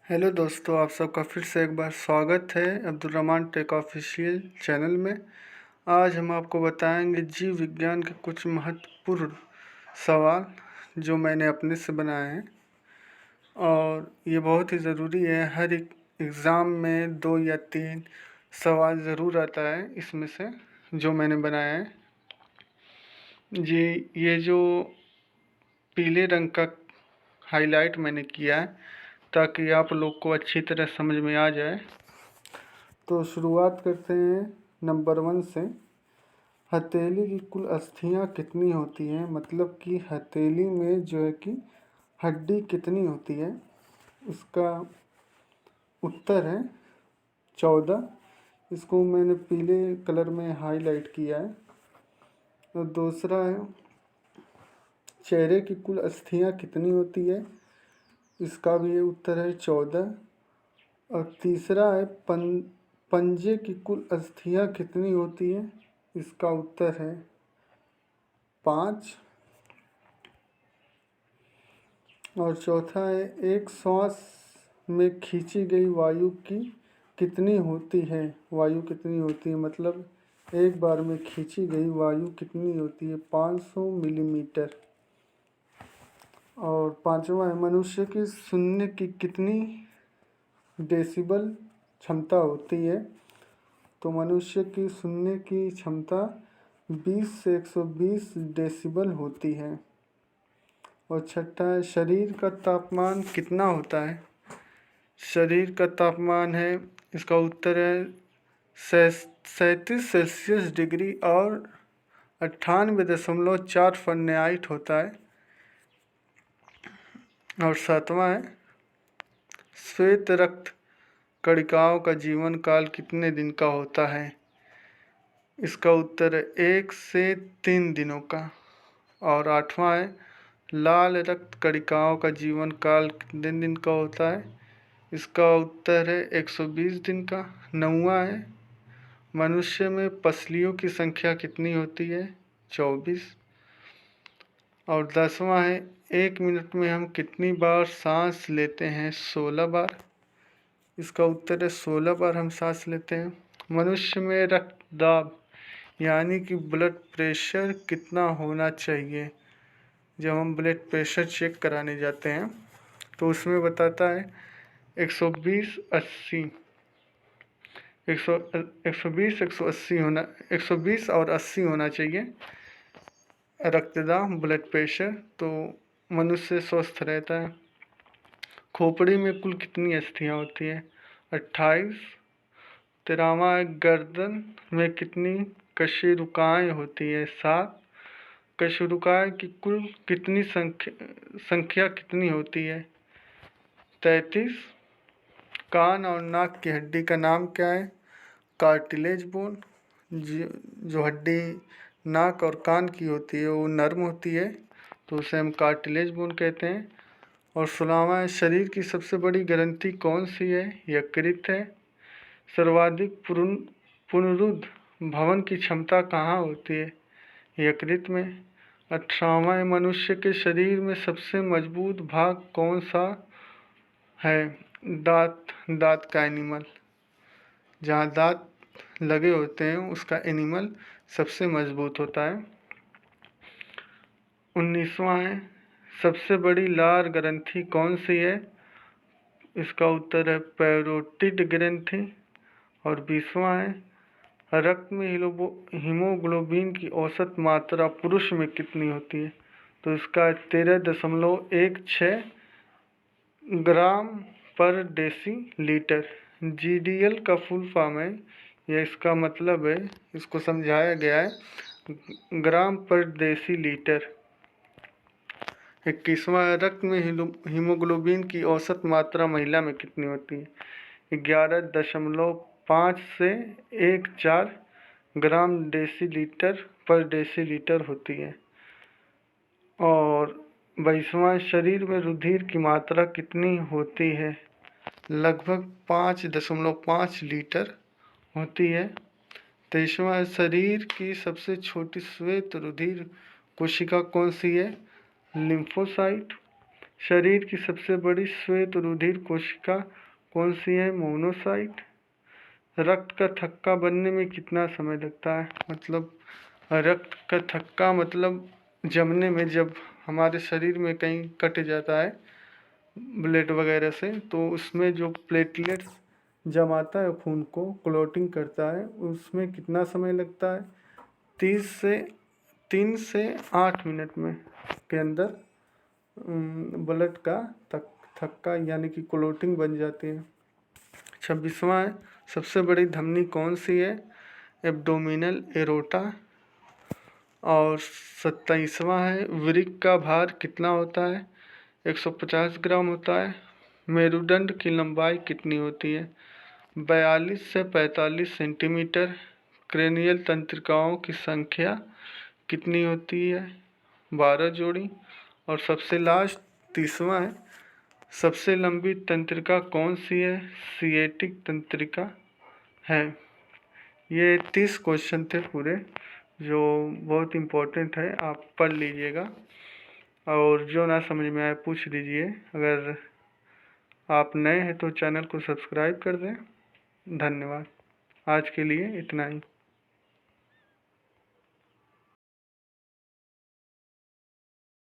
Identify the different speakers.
Speaker 1: Hello दोस्तों, आप सबका फिर से एक बार स्वागत है Abdul Rahman tech official channel में। आज हम आपको बताएंगे जीव विज्ञान के कुछ महत्वपूर्ण सवाल जो मैंने अपने से बनाए हैं और ये बहुत ही ज़रूरी है। हर एक एग्ज़ाम में 2 या 3 सवाल ज़रूर आता है इसमें से जो मैंने बनाया है। जी, ये जो पीले रंग का हाईलाइट मैंने किया है ताकि आप लोग को अच्छी तरह समझ में आ जाए। तो शुरुआत करते हैं नंबर 1 से। हथेली की कुल अस्थियां कितनी होती हैं? मतलब कि हथेली में जो है कि हड्डी कितनी होती है? इसका उत्तर है 14। इसको मैंने पीले कलर में हाईलाइट किया है। और दूसरा है चेहरे की कुल अस्थियां कितनी होती है? इसका भी उत्तर है 14। और तीसरा है पंजे की कुल अस्थियां कितनी होती है? इसका उत्तर है 5। और चौथा है एक श्वास में खींची गई वायु की कितनी होती है? वायु कितनी होती है मतलब एक बार में खींची गई वायु कितनी होती है? 500 मिलीमीटर। और पांचवा है मनुष्य की सुनने की कितनी डेसिबल क्षमता होती है? तो मनुष्य की सुनने की क्षमता 20 से 120 डेसिबल होती है। और छठा है शरीर का तापमान कितना होता है? शरीर का तापमान है, इसका उत्तर है 37 सेल्सियस डिग्री और 98.4 फ़ारेनहाइट होता है। और सातवां है श्वेत रक्त कणिकाओं का जीवन काल कितने दिन का होता है? इसका उत्तर है 1 से 3 दिनों का। और आठवां है लाल रक्त कणिकाओं का जीवन काल कितने दिन का होता है? इसका उत्तर है 120 दिन का। नौवां है मनुष्य में पसलियों की संख्या कितनी होती है? 24। और 10वां है 1 मिनट में हम कितनी बार सांस लेते हैं? 16 बार। इसका उत्तर है 16 बार हम सांस लेते हैं। मनुष्य में रक्तदाब यानी कि ब्लड प्रेशर कितना होना चाहिए? जब हम ब्लड प्रेशर चेक कराने जाते हैं तो उसमें बताता है 120 और 80 होना चाहिए रक्तदाब ब्लड प्रेशर, तो मनुष्य स्वस्थ रहता है। खोपड़ी में कुल कितनी अस्थियां होती है? 28। तिरावा गर्दन में कितनी कशेरुकाएँ होती है? 7। कशेरुकाएँ की कुल कितनी संख्या कितनी होती है? 33। कान और नाक की हड्डी का नाम क्या है? Cartilage bone. जो हड्डी नाक और कान की होती है वो नर्म होती है तो उसे हम कार्टिलेज बोन कहते हैं। और 16वां है शरीर की सबसे बड़ी ग्रंथि कौन सी है? यकृत है। सर्वाधिक पुनरुद्ध भवन की क्षमता कहाँ होती है? यकृत में। 18वां है मनुष्य के शरीर में सबसे मजबूत भाग कौन सा है? दांत का एनिमल, जहाँ दांत लगे होते हैं उसका एनिमल सबसे मजबूत होता है। 19वां है सबसे बड़ी लार ग्रंथि कौन सी है? इसका उत्तर है पैरोटिड ग्रंथि। और 20वां है रक्त में हीमोग्लोबिन की औसत मात्रा पुरुष में कितनी होती है? तो इसका 13.16 ग्राम पर डेसी लीटर। जीडीएल का फुल फॉर्म है, यह इसका मतलब है, इसको समझाया गया है ग्राम पर डेसी लीटर। 21वां रक्त में हीमोग्लोबिन की औसत मात्रा महिला में कितनी होती है? 11.5 से 14 ग्राम डेसीलीटर पर डेसीलीटर होती है। और 22वां शरीर में रुधिर की मात्रा कितनी होती है? लगभग 5.5 लीटर होती है। 23वां शरीर की सबसे छोटी श्वेत रुधिर कोशिका कौन सी है? लिम्फोसाइट। शरीर की सबसे बड़ी श्वेत रुधिर कोशिका कौन सी है? मोनोसाइट। रक्त का थक्का बनने में कितना समय लगता है? मतलब रक्त का थक्का मतलब जमने में, जब हमारे शरीर में कहीं कट जाता है ब्लड वगैरह से, तो उसमें जो प्लेटलेट्स जमाता है, खून को क्लोटिंग करता है, उसमें कितना समय लगता है? 3 से 8 मिनट में के अंदर ब्लड का थक्का यानी कि क्लोटिंग बन जाती है। 26वां है, सबसे बड़ी धमनी कौन सी है? Abdominal aorta. और 27वां है, वृक्क का भार कितना होता है? 150 ग्राम होता है। मेरुदंड की लंबाई कितनी होती है? 42 से 45 सेंटीमीटर। क्रेनियल तंत्रिकाओं की संख्या कितनी होती है? 12 जोड़ी। और सबसे लास्ट 30वां है, सबसे लंबी तंत्रिका कौन सी है? सिएटिक तंत्रिका है। ये 30 क्वेश्चन थे पूरे, जो बहुत इम्पोर्टेंट है, आप पढ़ लीजिएगा और जो ना समझ में आए पूछ लीजिए। अगर आप नए हैं तो चैनल को सब्सक्राइब कर दें। धन्यवाद। आज के लिए इतना ही।